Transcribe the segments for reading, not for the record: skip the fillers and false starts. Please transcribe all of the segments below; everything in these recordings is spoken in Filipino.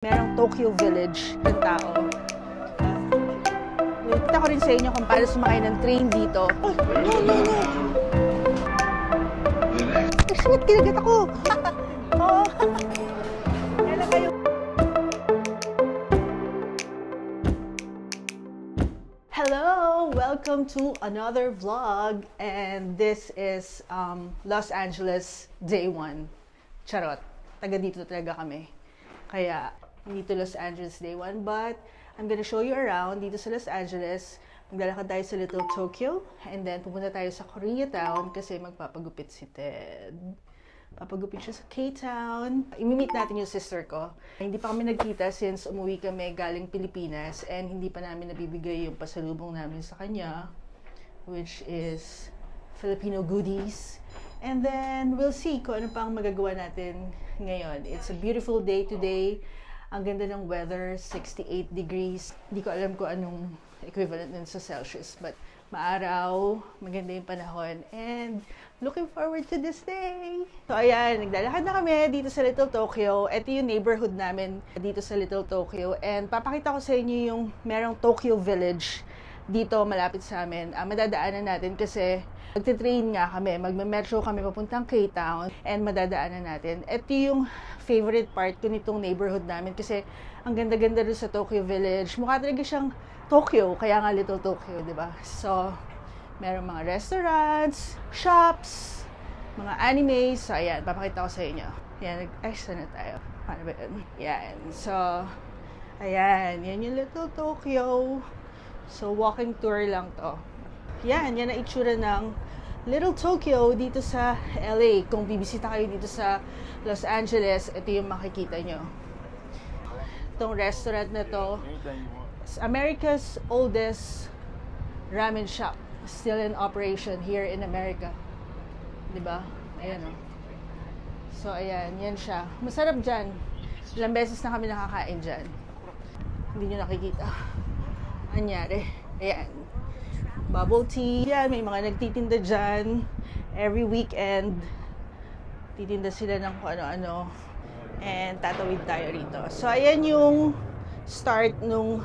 Merong Tokyo Village ng tao. Kita ko rin sa inyo kung paano sumakay ng train dito. Oh, no! Shit, kinagat ako! Oh. Kailan kayo? Hello! Welcome to another vlog. And this is Los Angeles Day 1. Charot. Taga dito talaga kami. Kaya, hindi to Los Angeles Day 1, but I'm gonna show you around dito sa Los Angeles. Maglalakad tayo sa Little Tokyo, and then pupunta tayo sa Koreatown kasi magpapagupit si Ted. Papagupit siya sa K-Town. Imi-meet natin yung sister ko. Hindi pa kami nagkita since umuwi kami galing Pilipinas, and hindi pa namin nabibigay yung pasalubong namin sa kanya, which is Filipino goodies. And then, we'll see kung ano pang magagawa natin ngayon. It's a beautiful day today. Ang ganda ng weather, 68 degrees. Hindi ko alam kung anong equivalent din sa Celsius. But maaraw, maganda yung panahon. And looking forward to this day. So ayan, naglalakad na kami dito sa Little Tokyo. Ito yung neighborhood namin dito sa Little Tokyo. And papakita ko sa inyo yung merong Tokyo Village dito malapit sa amin. Madadaanan natin kasi magte-train nga kami, magme-metro kami papuntang K-Town, and madadaanan natin. Ito yung favorite part ko nitong neighborhood namin kasi ang ganda-ganda rin sa Tokyo Village. Mukha talaga siyang Tokyo, kaya nga Little Tokyo, di ba? So, meron mga restaurants, shops, mga animes. So, ayan, papakita ko sa inyo. Yan, nag-extra na tayo. Paano ba yun? Yan. So, ayan, yan yung Little Tokyo. So, walking tour lang to. Yan ang itsura ng Little Tokyo dito sa LA. Kung bibisita kayo dito sa Los Angeles, ito yung makikita nyo. Itong restaurant na to, America's oldest ramen shop. Still in operation here in America. Diba? Ayan o. So, ayan. Yan siya. Masarap dyan. Ilang beses na kami nakakain dyan. Hindi nyo nakikita. Anyari. Ayan. Bubble tea. Yan, may mga nagtitinda dyan. Every weekend, titinda sila ng kung ano-ano. And tatawid tayo rito. So, ayan yung start nung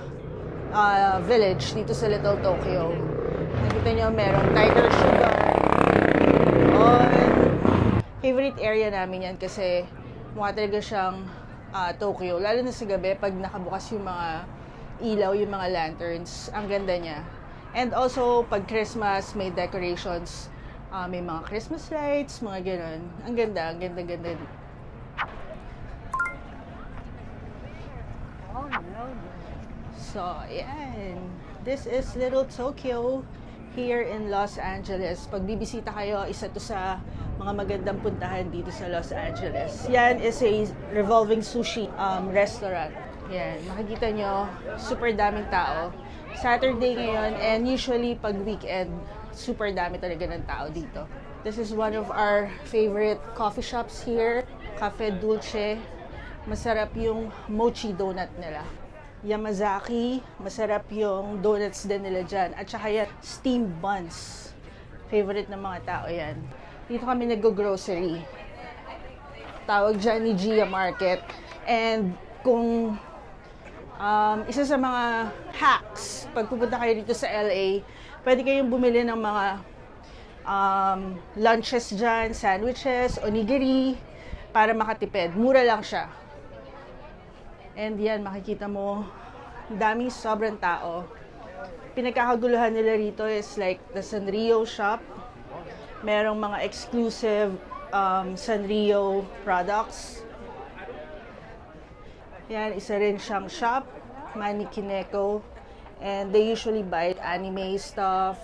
village dito sa Little Tokyo. Nakita nyo, meron Tiger Sugar. Favorite area namin yan kasi mukha talaga siyang Tokyo. Lalo na sa gabi, pag nakabukas yung mga ilaw, yung mga lanterns. Ang ganda niya. And also, pag Christmas, may decorations. May mga Christmas lights, mga gano'n. Ang ganda, ang ganda-ganda. So, ayan. This is Little Tokyo here in Los Angeles. Pag bibisita kayo, isa to sa mga magandang puntahan dito sa Los Angeles. Yan is a revolving sushi restaurant. Yan, makikita nyo, super daming tao. Saturday ngayon, and usually pag weekend, super dami talaga ng tao dito. This is one of our favorite coffee shops here, Cafe Dulce. Masarap yung mochi donut nila. Yamazaki, masarap yung donuts din nila dyan. At saka yan, steamed buns. Favorite ng mga tao yan. Dito kami nag-grocery. Tawag dyan ni Gia Market. And kung isa sa mga hacks, pag pupunta kayo dito sa LA, pwede kayong bumili ng mga lunches dyan, sandwiches, onigiri, para makatipid. Mura lang siya. And yan, makikita mo, daming sobrang tao. Pinagkakaguluhan nila rito is like the Sanrio shop. Merong mga exclusive Sanrio products. Yan, isa rin siyang shop, Manikineko. And they usually buy anime stuff,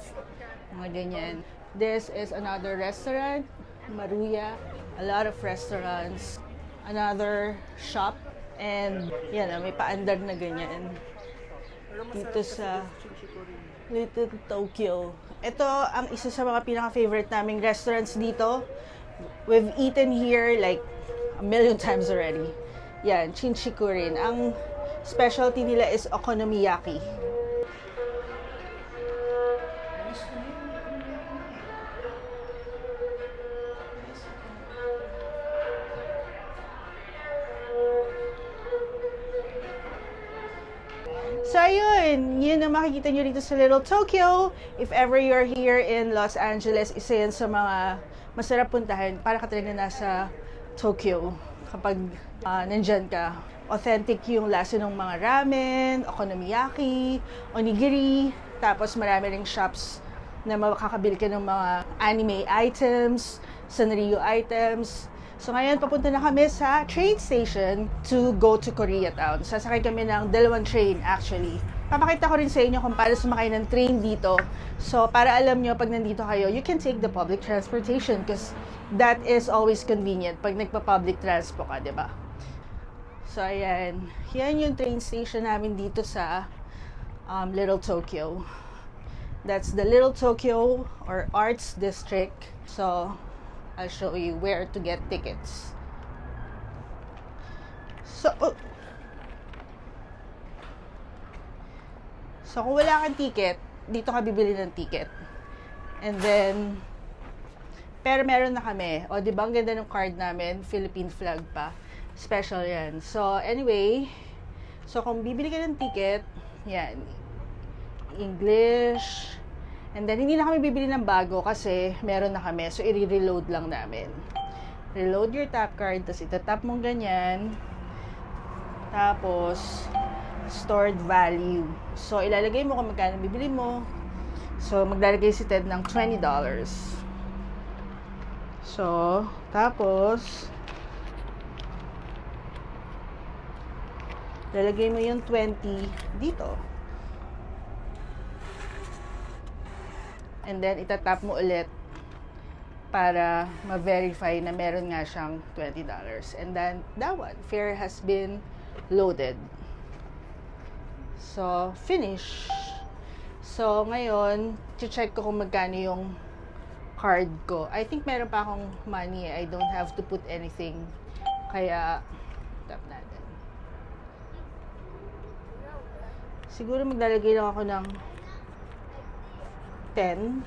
mga ganyan. This is another restaurant, Maruya. A lot of restaurants. Another shop. And yan, may paandar na ganyan. Dito sa Little Tokyo. Ito ang isa sa mga pinaka-favorite naming restaurants dito. We've eaten here like a million times already. Yan, Chinchikurin. Ang specialty nila is okonomiyaki. So, ayun. Yun ang makikita nyo dito sa Little Tokyo. If ever you're here in Los Angeles, isa yan sa mga masarap puntahan. Para ka talaga nasa Tokyo kapag nandyan ka. Authentic yung lasa ng mga ramen, okonomiyaki, onigiri. Tapos marami ring shops na makakabili ka ng mga anime items, Sanrio items. So ngayon, papunta na kami sa train station to go to Koreatown. Sasakay kami ng dalawang train actually. Papakita ko rin sa inyo kung paano sumakay ng train dito. So para alam nyo, pag nandito kayo, you can take the public transportation because that is always convenient pag nagpa-public transport ka, di ba? So ayan, yan yung train station namin dito sa Little Tokyo. That's the Little Tokyo or Arts District. So I'll show you where to get tickets. So kung wala kang ticket, dito ka bibili ng ticket. And then, pero meron na kami. O, di ba, ang ganda ng card namin, Philippine flag pa. Special yan. So, anyway, so kung bibili ka ng ticket, yan, English, and then, hindi na kami bibili ng bago kasi meron na kami. So, i-reload lang namin. Reload your tap card, tapos itatap mong ganyan. Tapos, stored value. So, ilalagay mo kung magkano bibili mo. So, maglalagay si Ted ng $20. So, tapos, lalagay mo yung 20 dito. And then, itatap mo ulit para ma-verify na meron nga siyang $20. And then, that one, fare has been loaded. So, finish. So, ngayon, check ko kung magkano yung card ko. I think meron pa akong money. I don't have to put anything. Kaya, tap natin. Siguro maglalagay lang ako ng 10.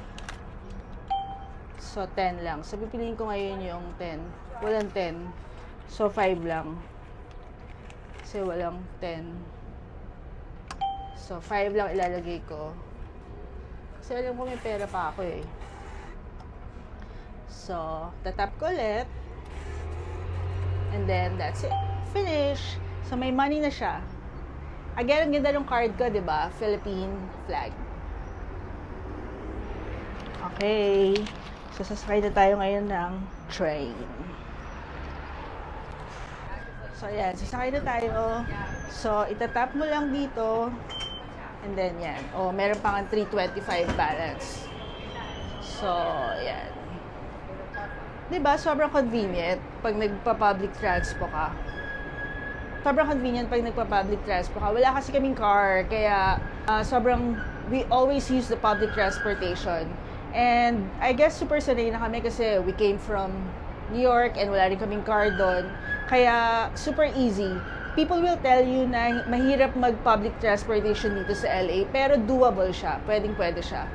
So, 10 lang. So, pipiliin ko ngayon yung 10. Walang 10. So, 5 lang. Kasi walang 10. So, 5 lang ilalagay ko. Kasi alam ko may pera pa ako eh. So, tatap ko ulit. And then, that's it. Finish. So, may money na siya. Again, ang ganda ng card ko, diba? Philippine flag. Okay. So, sasakay na tayo ngayon ng train. So, ayan. Sasakay na tayo. So, itatap mo lang dito. And then, yan. O, meron pa nga 325 balance. So, yan. Diba? Sobrang convenient pag nagpa-public transport ka. Sobrang convenient pag nagpa-public transport ka. Wala kasi kaming car. Kaya, we always use the public transportation. And I guess super sanay na kami kasi we came from New York and wala rin kaming car doon. Kaya super easy. People will tell you na mahirap mag-public transportation dito sa LA, pero doable siya. Pwedeng-pwede siya.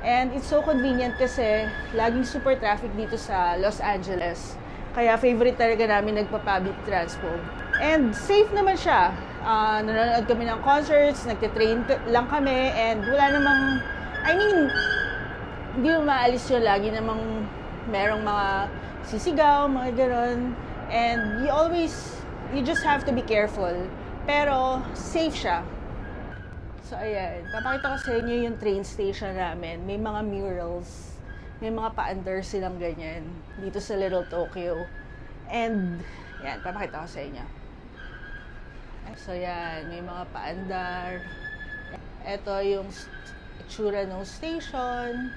And it's so convenient kasi laging super traffic dito sa Los Angeles. Kaya favorite talaga namin nagpa-public transport. And safe naman siya. Nanonood kami ng concerts, nagte-train lang kami, and wala namang, hindi mo maalis yun. Lagi namang merong mga sisigaw, mga ganon. And you just have to be careful. Pero, safe siya. So, ayan. Papakita ko sa inyo yung train station namin. May mga murals. May mga paandar silang ganyan. Dito sa Little Tokyo. And, yan. Papakita ko sa inyo. So, yan. May mga paandar. Ito yung itsura ng station.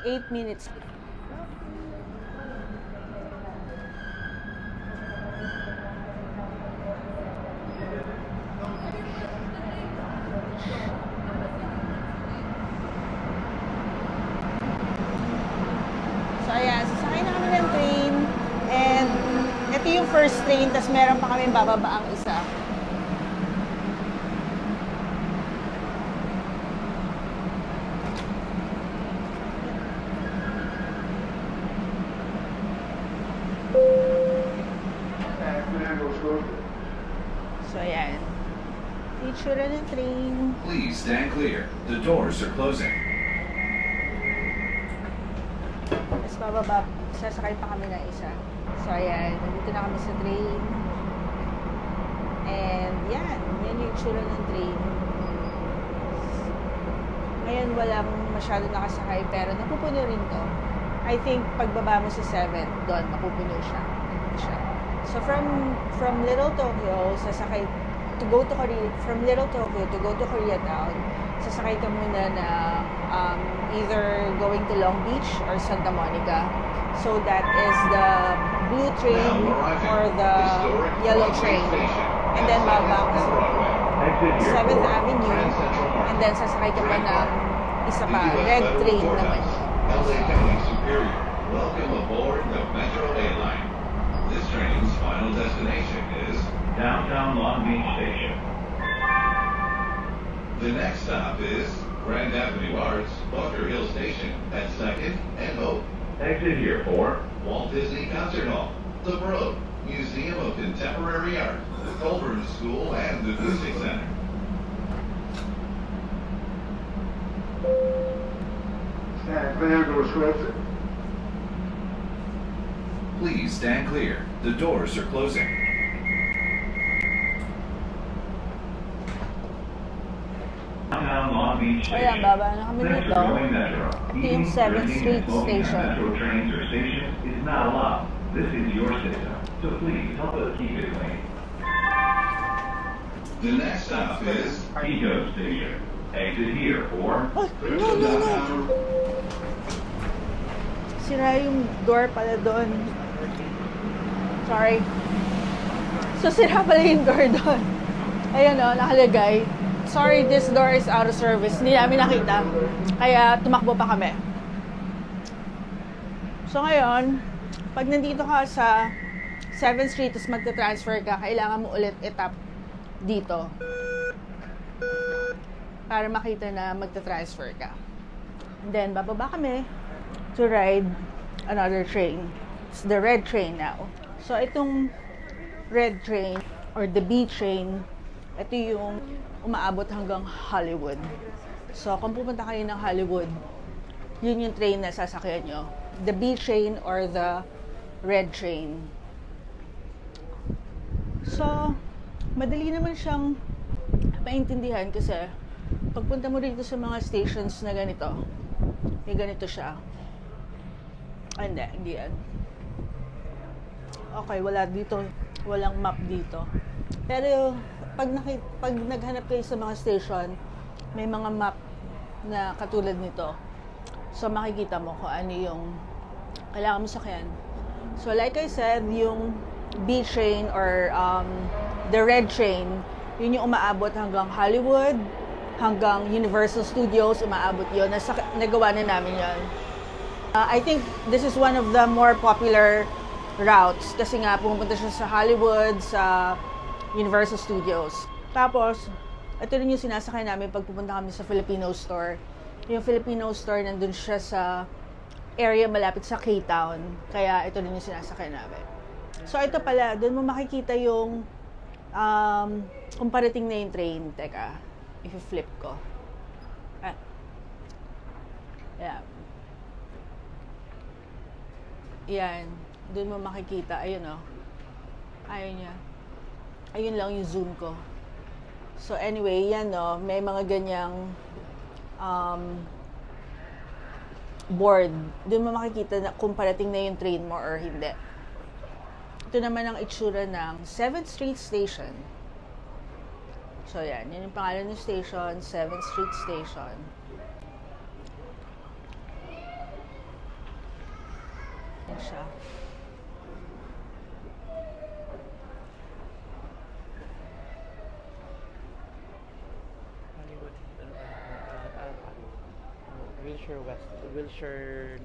Eight minutes. So, ayan. Sasakay na kami ng train. And, ito yung first train. Tapos, meron pa kami bababaang isa. So, ayan. Itsura ng train. Please stand clear. The doors are closing. Tapos bababa, sasakay pa kami ng isa. So, ayan. Nandito na kami sa train. And, yan. Yan yung itsura ng train. Ngayon, walang masyado nakasakay, pero napupuno rin to. I think, pagbaba mo sa 7th, doon, mapupuno siya. So, from Little Tokyo, sasakay, to go to Korea, from Little Tokyo to go to Koreatown, sasakay ka muna na either going to Long Beach or Santa Monica. So, that is the blue train or the yellow train. And then, bababa ka sa 7th Avenue. And then, sasakay ka pa ng isa pa, red train naman. LA County Superior, welcome aboard the Metro Airline. This train's final destination is downtown Long Beach Station. The next stop is Grand Avenue Arts, Bunker Hill Station at 2nd and Oak. Exit here for Walt Disney Concert Hall, the Broad, Museum of Contemporary Art, the Colburn School, and the Music Center. Stand clear, doors closing. Please stand clear. The doors are closing. Downtown Long Beach Ayan, Station. baba na kami Thanks dito. for going Metro. Ito yung 7th Street Station. Metro trains or stations is not allowed. This is your system, so please help us keep it clean. The next stop is Eco Station. Exit here for No. Sira yung door pala doon. Sorry. So, sira pala yung door doon. Ayan o, nakalagay. Sorry, this door is out of service. Hindi namin nakita. Kaya, tumakbo pa kami. So, ngayon, pag nandito ka sa 7th Street, tapos magta-transfer ka, kailangan mo ulit itap dito. Para makita na magta-transfer ka. And then, bababa kami to ride another train. It's the red train now. So, itong red train or the B train, ito yung umaabot hanggang Hollywood. So, kung pupunta kayo ng Hollywood, yun yung train na sasakyan nyo. The B train or the red train. So, madali naman siyang maintindihan kasi pagpunta mo dito sa mga stations na ganito, may ganito siya. Hindi yan. Okay, wala dito. Walang map dito. Pero, pag naghanap kayo sa mga station, may mga map na katulad nito. So, makikita mo kung ano yung kailangan mo sakyan. So, like I said, yung B train or the red train, yun yung umaabot hanggang Hollywood, hanggang Universal Studios, umaabot yun. Nagawa na namin yun. I think this is one of the more popular routes kasi nga pumunta siya sa Hollywood, sa Universal Studios. Tapos, ito rin yung sinasakay namin pag pupunta kami sa Filipino store. Yung Filipino store, nandun siya sa area malapit sa K-Town. Kaya ito rin yung sinasakay namin. So, ito pala, doon mo makikita yung kung parating na yung train. Teka, i-flip ko. Yeah. Yan. Doon mo makikita. Ayun o. Ayun niya. Ayun lang yung zoom ko. So anyway, yan o. May mga ganyang board. Doon mo makikita na kung parating na yung train mo or hindi. Ito naman ang itsura ng 7th Street Station. So yan. Yan yung pangalan ng station. 7th Street Station. Yan siya. Hollywood, Wilshire,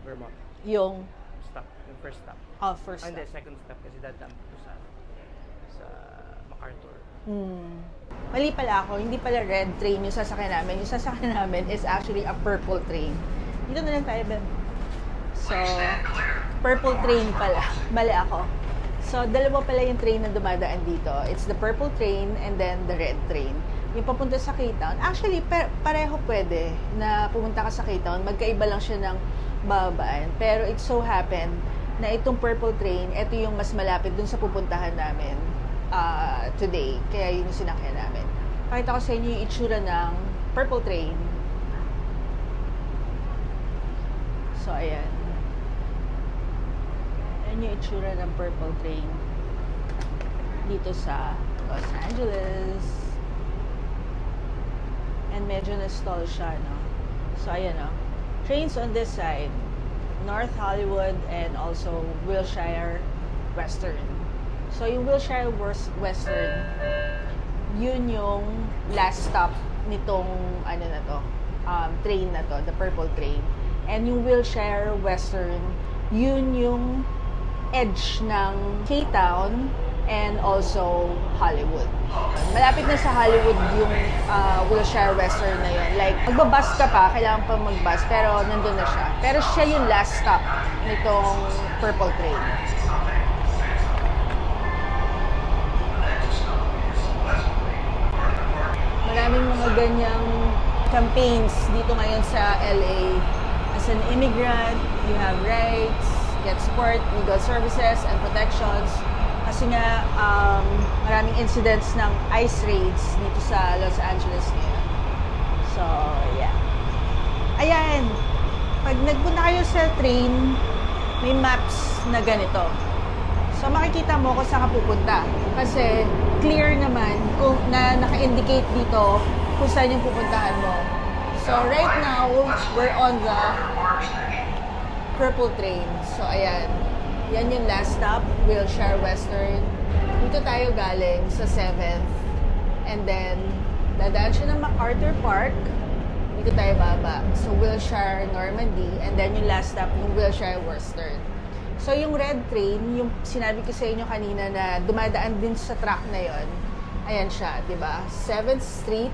Vermont. Yung Stop, yung first stop. first Hindi, stop. second stop kasi dadaan ko sa MacArthur. Mali pala ako. Hindi pala red train yung sasakyan namin. Yung sasakyan namin is actually a purple train. Dito na lang tayo, Ben. So, purple train pala. Mali ako. So, dalawa pala yung train na dumadaan dito. It's the purple train and then the red train. Yung papunta sa K-Town, actually, pareho pwede na pumunta ka sa K-Town. Magkaiba lang siya ng babaan. Pero it so happened na itong purple train, ito yung mas malapit dun sa pupuntahan namin today. Kaya yun yung sinakyan namin. Pakita ko sa inyo yung itsura ng purple train. So, ayan. Ayan yung itsura ng purple train dito sa Los Angeles. And medyo na-stall siya, no? So, ayan, no? Trains on this side. North Hollywood and also Wilshire Western. So, yung Wilshire Western, yun yung last stop nitong, ano na to, train na to, the purple train. And yung Wilshire Western, yun yung edge ng K-Town and also Hollywood. Malapit na sa Hollywood yung Wilshire Western na yun. Like, magbabus ka pa, kailangan pa magbus, pero nandun na siya. Pero siya yung last stop nitong purple train. Maraming mga ganyang campaigns dito ngayon sa LA. As an immigrant, you have rights, get support, legal services, and protections. Kasi nga, maraming incidents ng ICE raids dito sa Los Angeles ngayon. So, yeah. Ayan. Pag nagpunta kayo sa train, may maps na ganito. So, makikita mo kung saan ka pupunta. Kasi, clear naman kung na naka-indicate dito kung saan yung pupuntahan mo. So, right now, we're on the purple train. So, ayan. Yan yung last stop, Wilshire Western. Dito tayo galing sa 7th. And then, dadaan siya ng MacArthur Park. Dito tayo baba. So, Wilshire, Normandy. And then, yung last stop, yung Wilshire Western. So, yung red train, yung sinabi ko sa inyo kanina na dumadaan din sa track na yon. Ayan siya, di ba? 7th Street.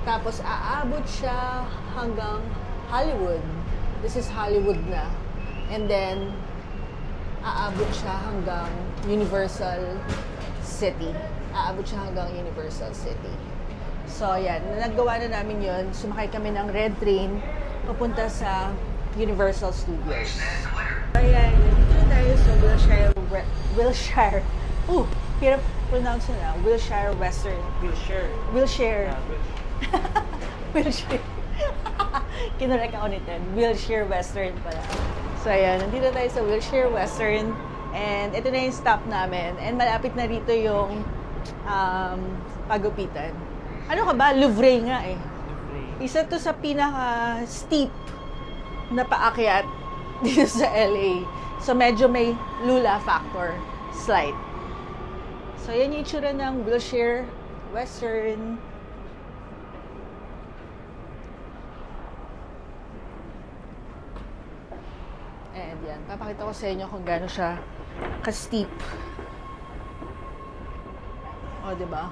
Tapos, aabot siya hanggang Hollywood. This is Hollywood na. And then, aabot siya hanggang Universal City. Aabot siya hanggang Universal City. So, ayan. Nagawa na namin yun. Sumakay kami ng red train papunta sa Universal Studios. Ayan. Dito tayo sa Wilshire. Hirap pronounce na. Wilshire Western. Wilshire. Wilshire. Kinurek ako ni Ted. Wilshire Western pala. So, ayan. Nandito tayo sa Wilshire Western. And ito na yung stop namin. And malapit na rito yung pagupitan. Ano ka ba? Louvre nga eh. Isa to sa pinaka-steep na paakyat dito sa LA. So, medyo may lula factor. Slight. So, yan yung itsura ng Wilshire Western. And yan, papakita ko sa inyo kung gaano siya ka-steep. O, diba?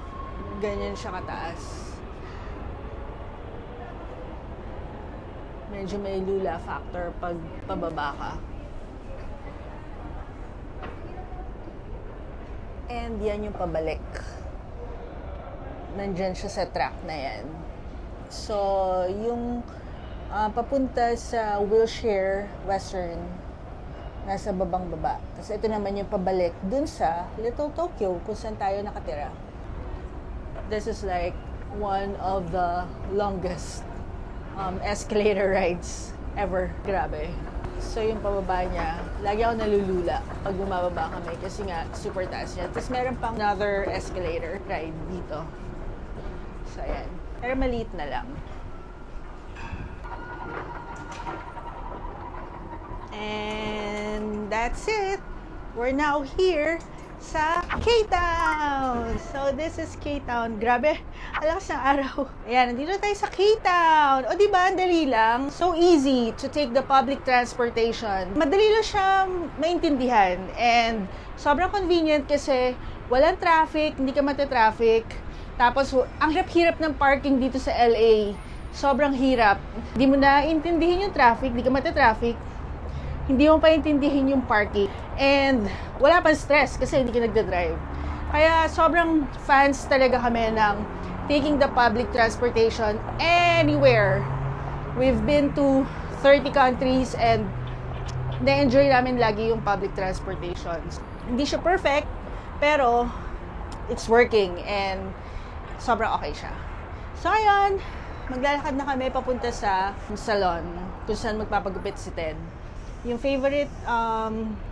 Ganyan siya kataas. Medyo may lula factor pag pababa ka. And yan yung pabalik. Nandyan siya sa track na yan. So, yung papunta sa Wilshire Western, nasa babang baba. Tapos ito naman yung pabalik dun sa Little Tokyo, kung saan tayo nakatira. This is like one of the longest escalator rides ever. Grabe. So yung pababa niya, lagi ako nalulula pag bumababa kami kasi nga super taas niya. Tapos meron pang another escalator ride dito. So ayan. Pero maliit na lang. And that's it. We're now here sa K-Town. So this is K-Town. Grabe, alakas ng araw. Ayan, nandito tayo sa K-Town. O diba, ang dali lang. So easy to take the public transportation. Madali lang siya maintindihan. And sobrang convenient kasi walang traffic, hindi ka matatraffic. Tapos, ang hirap-hirap ng parking dito sa LA. Sobrang hirap. Hindi mo na intindihin yung traffic, hindi ka matatraffic. Hindi mo pa intindihin yung parking. And wala pang stress kasi hindi ka nagda-drive. Kaya sobrang fans talaga kami ng taking the public transportation anywhere. We've been to 30 countries and na-enjoy namin lagi yung public transportation. Hindi siya perfect, pero it's working and sobrang okay siya. So ayun, maglalakad na kami papunta sa salon kung saan magpapagupit si Ted. Yung favorite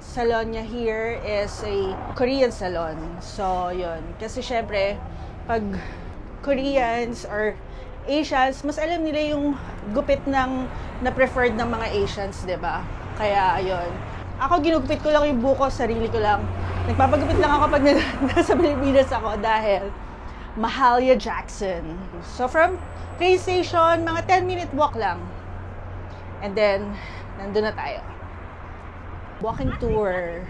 salon niya here is a Korean salon. So yun, kasi syempre pag Koreans or Asians, mas alam nila yung gupit ng na preferred ng mga Asians, 'di ba? Kaya ayun. Ako ginugupit ko lang yung buko, sarili ko lang. Nagpapagupit lang ako pag nasa Pilipinas ako dahil Mahalia Jackson. So from train station, mga 10-minute walk lang. And then, nandun na tayo. Walking tour.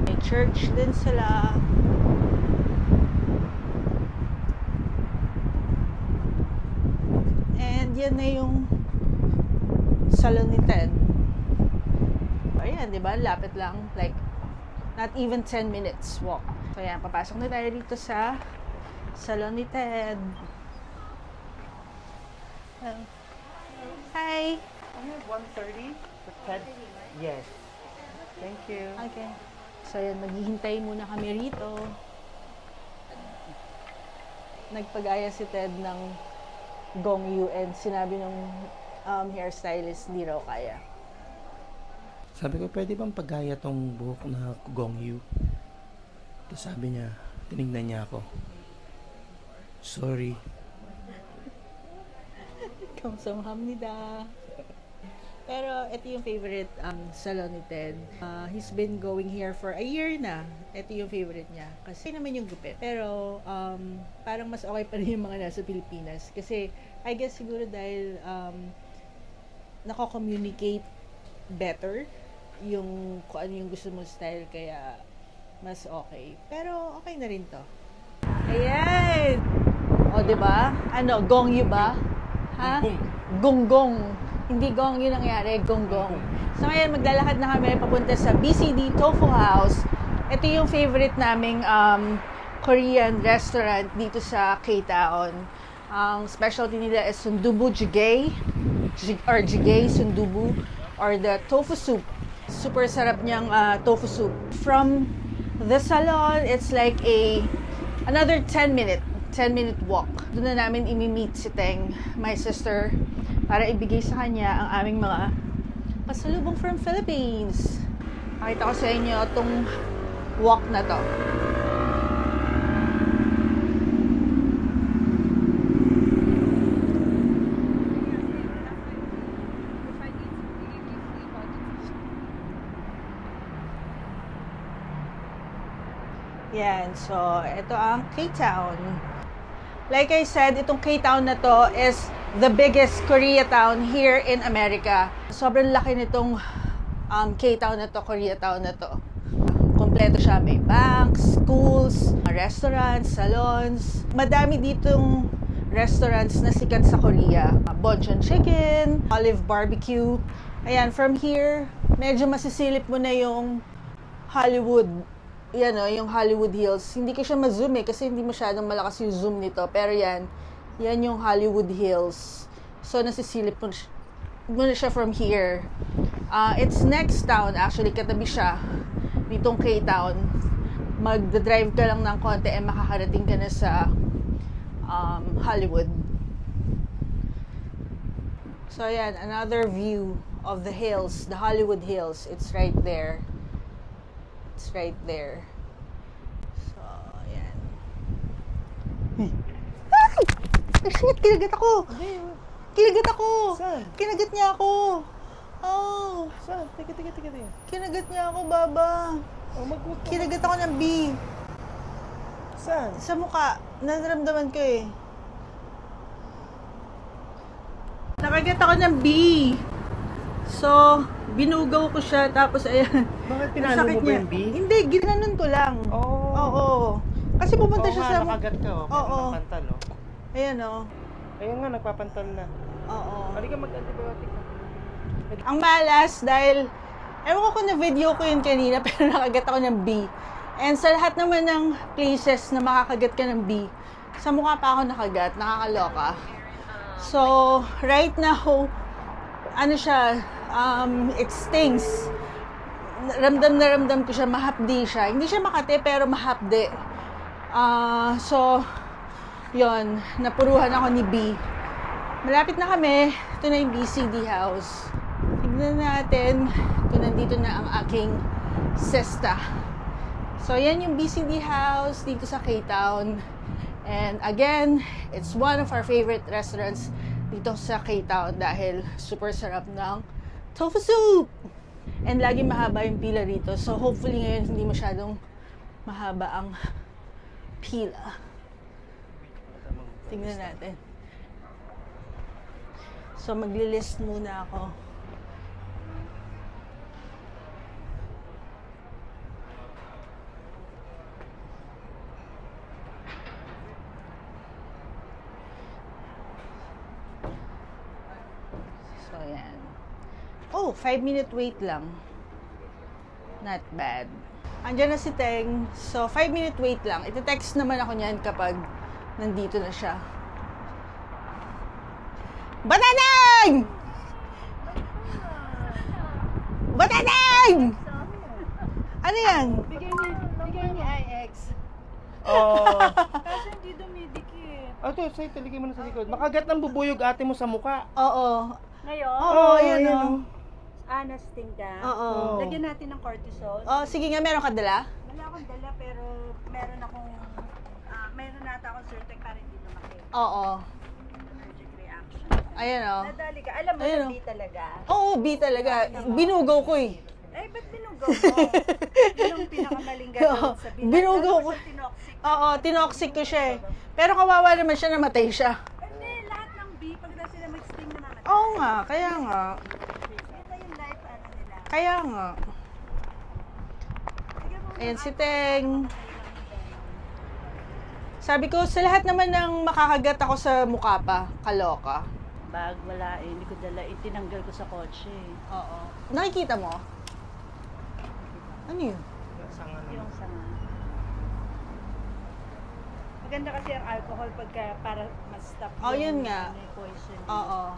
May church din sila. And yan na yung salon ni Ted. Ayan, di ba? Lapit lang. Like, not even 10 minutes walk. So, ayan, papasok na tayo dito sa salon ni Ted. Oh. Hi! I have 1:30 with Ted. Yes. Thank you. Okay. So, ayan, maghihintay muna kami rito. Nagpagaya si Ted ng Gongyu and sinabi ng hairstylist hindi raw kaya. Sabi ko, pwede bang pagaya tong buhok na Gongyu? Tapos sabi niya, tinignan niya ako. Sorry. Kamsahamnida. Pero ito yung favorite salon ni Ted. He's been going here for a year na. Ito yung favorite niya. Kasi naman yung gupit. Pero parang mas okay pa rin yung mga nasa Pilipinas. Kasi I guess siguro dahil nako-communicate better yung kung ano yung gusto mo style, kaya mas okay. Pero okay na rin to. Ayan! O, diba? Ano, Gongyu ba? Ha? Gonggong. Hindi Gongyu nangyari, Gonggong. So ngayon, maglalakad na kami papunta sa BCD Tofu House. Ito yung favorite naming Korean restaurant dito sa K-Town. Ang specialty nila is sundubu jjigae or jjigae sundubu or the tofu soup. Super sarap niyang tofu soup. From the salon, it's like another 10-minute walk. Doon na namin imi-meet si Teng, my sister, para ibigay sa kanya ang aming mga pasalubong from Philippines. Pakita ko sa inyo itong walk na to. Yan, so ito ang K-Town. Like I said, itong K-Town na to is the biggest Koreatown here in America. Sobrang laki nitong K-Town na to, Koreatown na to. Kompleto siya, may banks, schools, restaurants, salons. Madami ditong restaurants na sikat sa Korea. Bonchon Chicken, Olive Barbecue. Ayan, from here, medyo masisilip mo na yung Hollywood. Yan o, yung Hollywood Hills. Hindi ko siya ma-zoom kasi hindi masyadong malakas yung zoom nito. Pero yan yung Hollywood Hills. So, nasisilip mo na siya from here. It's next town, actually, katabi siya. Ditong K-Town. Mag-drive ka lang ng konti makakarating ka na sa Hollywood. So, yan, another view of the hills, the Hollywood Hills. It's right there. It's right there. So, ayan. Ay! Shit! Kinagat ako! Kinagat ako! Saan? Kinagat niya ako! Oh! Saan? Teka. Kinagat niya ako, Baba! Kinagat ako ng bee. Saan? Sa mukha. Nararamdaman ko eh. Nakagat ako ng bee. So, binugaw ko siya, tapos ayan. Bakit pinalo mo ba yung bee? Hindi, ginanon ko lang. Oh. Oo. Kasi pupunta Oo siya nga, sa... nakagat ka, oh. Meron Oo. ng pantal, oh. Ayan, oh. Ayun nga, nagpapantal na. Oo. Halika mag-antibiotic ka. Ang malas dahil, ewan ko kung na-video ko yun kanina, pero nakagat ako ng bee. And sa lahat naman ng places na makakagat ka ng bee, sa mukha pa ako nakagat, nakakaloka. So, right now, ano siya, it stings. Ramdam na ramdam ko siya, mahapdi siya. Hindi siya makati, pero mahapdi. So, yon, napuruhan ako ni B. Malapit na kami. Ito na yung BCD house. Tignan natin kung nandito na ang aking sesta. So, yan yung BCD house dito sa K-Town. And again, it's one of our favorite restaurants dito sa K-Town dahil super sarap ng tofu soup. And laging mahaba yung pila rito. So, hopefully ngayon hindi masyadong mahaba ang pila. Tingnan natin. So, magli-list muna ako. So, yan. Oh, 5-minute wait lang. Not bad. Andiyan na si Teng. So, 5-minute wait lang. Ite-text naman ako niyan kapag nandito na siya. Batanang! Batanang! Ano yan? Bigay ni IX. Oh. Kasi hindi dumidikit. Ito, say, taligay mo na sa likod. Makagat ng bubuyog ate mo sa mukha. Oo. Ngayon, Oo, ayan o. anasting ka. Oo. Lagyan natin ng cortisone. Oh, sige nga, meron ka dala? Wala akong dala pero meron nata akong certain para hindi lumaki. Oo. Allergic reaction. Ayan o. Nadali ka. Alam mo, Ayun, hindi talaga. Oo, B talaga. Binugaw ko eh. Ba't binugaw mo? Yun ang pinakamaling gagawin sa binugaw. Binugaw ko. Tinoxic. Oo, tinoxic ko siya eh. Pero kawawa naman siya, namatay siya. Hindi, lahat ng bee, pag daw sila mag-sting na namatay. Oo nga, kaya nga. Ito yung life nila. Kaya nga. Ayan si Teng. Sabi ko, sa lahat naman ng makakagat ako sa mukha pa, kaloka. Bag, wala eh. Hindi ko dala. Itinanggal ko sa kotse. Oo. Nakikita mo? Ano yun? Yung sanga. Maganda kasi ang alcohol pagka para ma-stop Oh, yun nga. may poison. Oo.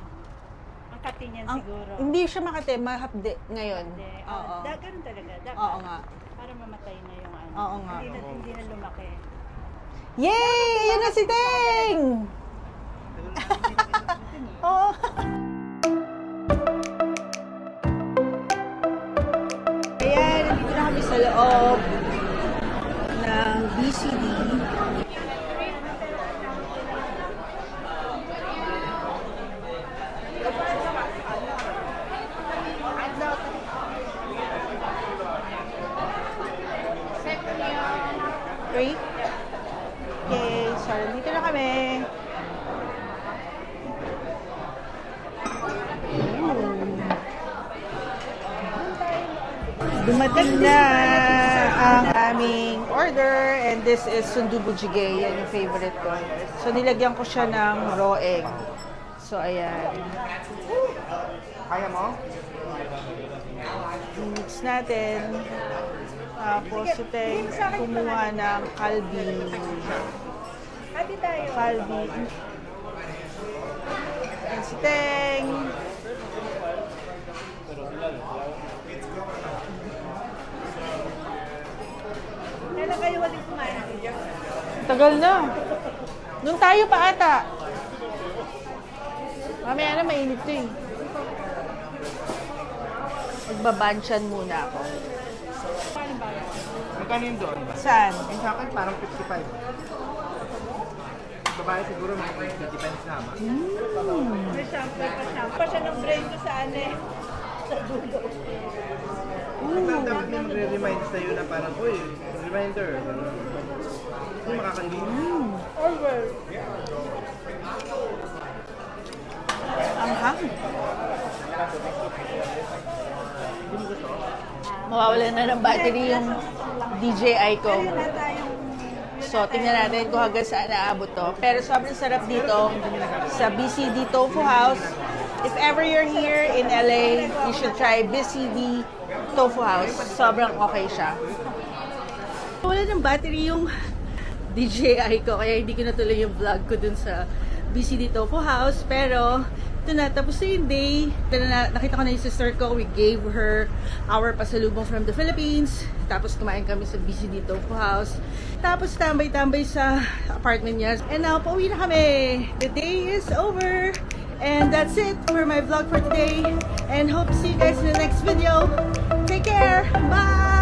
Ang kati niyan Ang, siguro. hindi siya makate, mahapde ngayon. Hindi. Oo. Ganun talaga. Dapat. Oo nga. Para mamatay na yung ano. Oo nga. Hindi na lumaki. Yay! Yan na si Teng! Oo. Ayan, nandito na kami sa loob ng BCD. Great. Okay, so nandito na kami. Dumating na ang aming order and this is sundubu jjigae, yan yung favorite ko. So nilagyan ko siya ng raw egg. So ayan. Kaya mo? Mix natin. Tapos ito kumuha ng kalbi. Happy tayo. Kalbi. Ayan si Teng. Kailan kayo huling kumain? Tagal na. Doon tayo pa ata. Mamaya na, mainit to eh. Magbabansyan muna ako. Magkano yun doon? Saan? Yung sa akin parang 55. Babae siguro mga 50, depends na ba? May shampoo pa shampoo. Pa siya ng brain ko sa ano eh. Sa dulo. Dapat may magre-remind sa'yo na parang, uy, reminder. Hindi makakalimutan. Over. Ang hang. Mawawala na ng battery yung DJI ko. Kaya na tayong So, tingnan natin kung hanggang saan naabot to. Pero sobrang sarap dito sa BCD Tofu House. If ever you're here in LA, you should try BCD Tofu House. Sobrang okay siya. Wala ng battery yung DJI ko, kaya hindi ko natuloy yung vlog ko dun sa BCD Tofu House. Pero, ito na, tapos na yung day. Nakita ko na yung sister ko. We gave her our pasalubong from the Philippines. Tapos kumain kami sa BCD Tofu House. Tapos tambay-tambay sa apartment niya. And now, pauwi na kami. The day is over. And that's it for my vlog for today. And hope to see you guys in the next video. Take care. Bye!